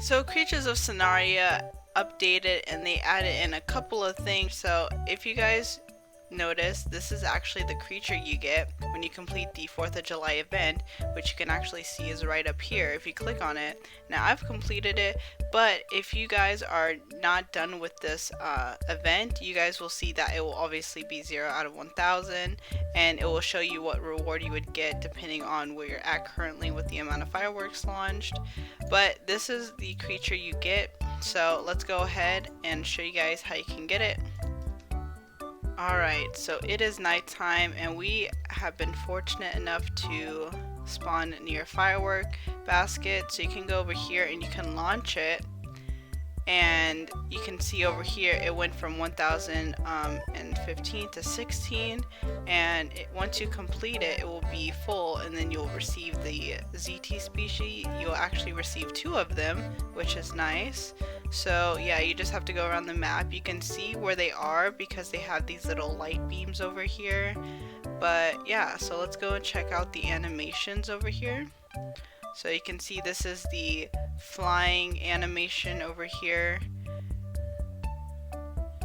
So Creatures of Sonaria updated and they added in a couple of things. So if you guys notice, this is actually the creature you get when you complete the 4th of July event, which you can actually see is right up here if you click on it. Now I've completed it, but if you guys are not done with this event, you guys will see that it will obviously be 0 out of 1000, and it will show you what reward you would get depending on where you're at currently with the amount of fireworks launched. But this is the creature you get, so let's go ahead and show you guys how you can get it. Alright, so it is nighttime and we have been fortunate enough to spawn near a firework basket, so you can go over here and you can launch it, and you can see over here it went from 1015 to 16, and once you complete it, it will be full, and then you'll receive the ZEITI species. You'll actually receive 2 of them, which is nice. So yeah, you just have to go around the map. You can see where they are because they have these little light beams over here. But yeah, so let's go and check out the animations over here. So you can see this is the flying animation over here,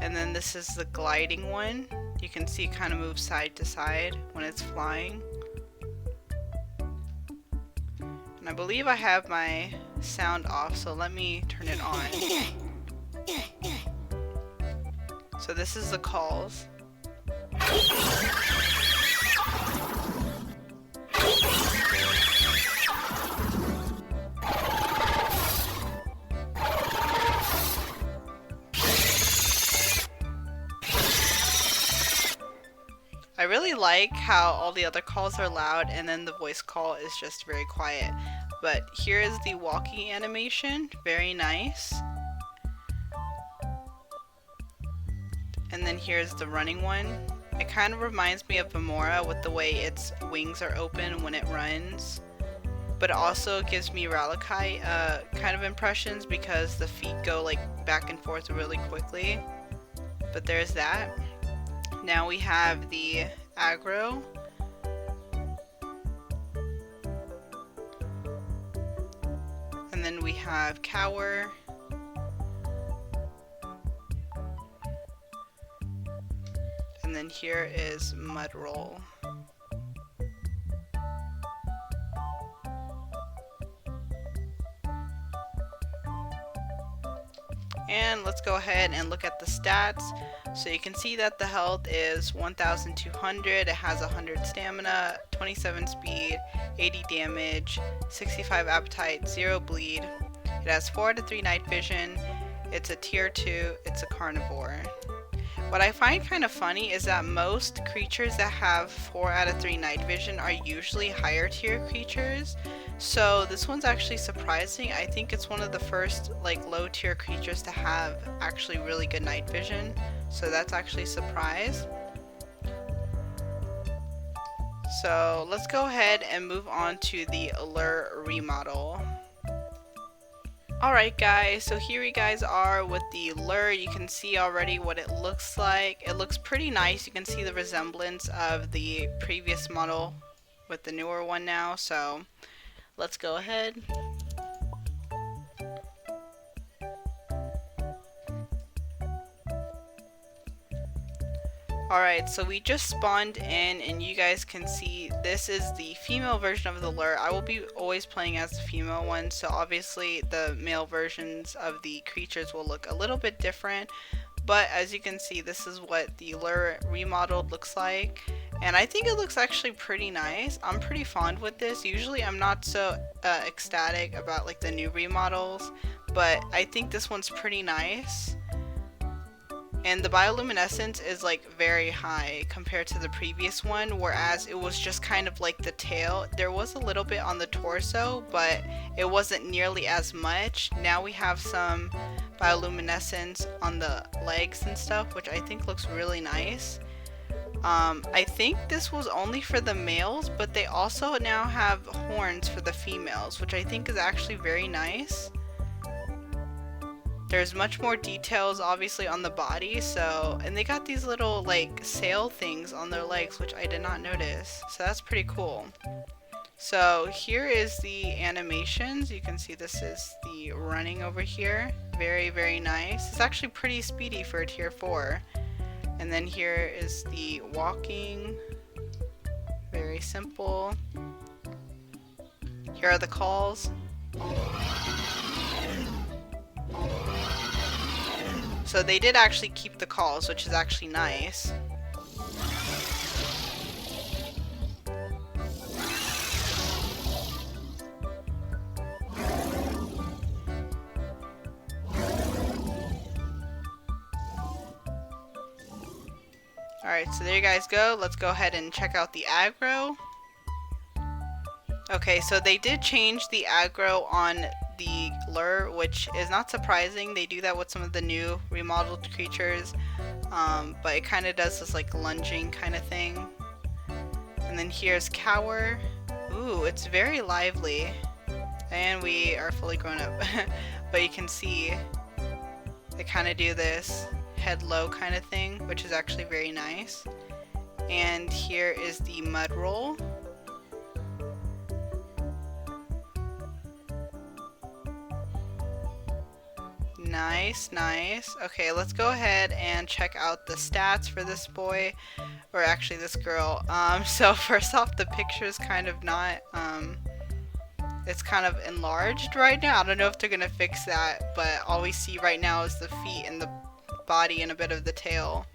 and then this is the gliding one. You can see it kind of moves side to side when it's flying. And I believe I have my sound off, so let me turn it on. So this is the calls. I really like how all the other calls are loud and then the voice call is just very quiet. But here is the walking animation, very nice. And then here's the running one. It kind of reminds me of Vamora with the way its wings are open when it runs. But it also gives me Ralakai kind of impressions because the feet go like back and forth really quickly. But there's that. Now we have the aggro. And then we have cower. And then here is mud roll. And let's go ahead and look at the stats. So you can see that the health is 1200, it has 100 stamina, 27 speed, 80 damage, 65 appetite, 0 bleed. It has 4 out of 3 night vision, it's a tier 2, it's a carnivore. What I find kind of funny is that most creatures that have 4 out of 3 night vision are usually higher tier creatures. So this one's actually surprising. I think it's one of the first like low tier creatures to have actually really good night vision. So that's actually a surprise. So let's go ahead and move on to the lure remodel. Alright guys, so here you guys are with the lure. You can see already what it looks like. It looks pretty nice. You can see the resemblance of the previous model with the newer one now. So let's go ahead. Alright, so we just spawned in and you guys can see this is the female version of the lure. I will be always playing as the female one, so obviously the male versions of the creatures will look a little bit different. But as you can see, this is what the lure remodeled looks like. And I think it looks actually pretty nice. I'm pretty fond with this. Usually I'm not so ecstatic about like the new remodels, but I think this one's pretty nice. And the bioluminescence is like very high compared to the previous one, whereas it was just kind of like the tail. There was a little bit on the torso, but it wasn't nearly as much. Now we have some bioluminescence on the legs and stuff, which I think looks really nice. I think this was only for the males, but they also now have horns for the females, which I think is actually very nice. There's much more details obviously on the body, so, and they got these little like sail things on their legs, which I did not notice, so that's pretty cool. So here is the animations. You can see this is the running over here. Very, very nice. It's actually pretty speedy for a tier 4. And then here is the walking. Very simple. Here are the calls. So they did actually keep the calls, which is actually nice. Alright, so there you guys go. Let's go ahead and check out the aggro. Okay, so they did change the aggro on the lure, which is not surprising. They do that with some of the new remodeled creatures, but it kind of does this like lunging kind of thing. And then here's Cower. Ooh, it's very lively. And we are fully grown up. But you can see they kind of do this head low kind of thing, which is actually very nice. And here is the mud roll. Nice, nice. Okay, let's go ahead and check out the stats for this boy, or actually this girl. So first off, the picture is kind of not, it's kind of enlarged right now. I don't know if they're gonna fix that, but all we see right now is the feet and the body and a bit of the tail.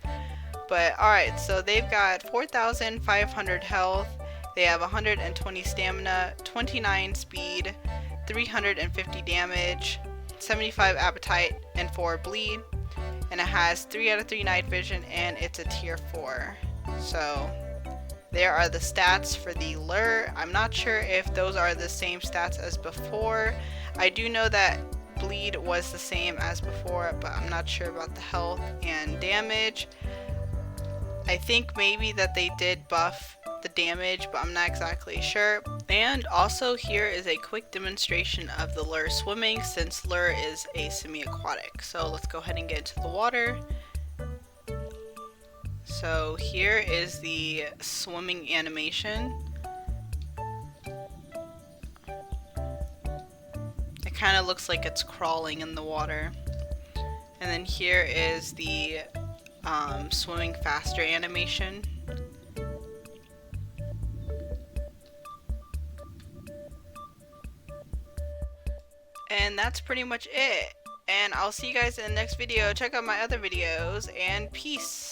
But alright, so they've got 4,500 health, they have 120 stamina, 29 speed, 350 damage, 75 appetite, and 4 bleed, and it has 3 out of 3 night vision, and it's a tier 4. So there are the stats for the lure. I'm not sure if those are the same stats as before. I do know that bleed was the same as before, but I'm not sure about the health and damage. I think maybe that they did buff the damage, but I'm not exactly sure. And also here is a quick demonstration of the lure swimming, since lure is a semi-aquatic. So let's go ahead and get into the water. So here is the swimming animation. It kind of looks like it's crawling in the water. And then here is the swimming faster animation. And that's pretty much it. And I'll see you guys in the next video. Check out my other videos, and peace.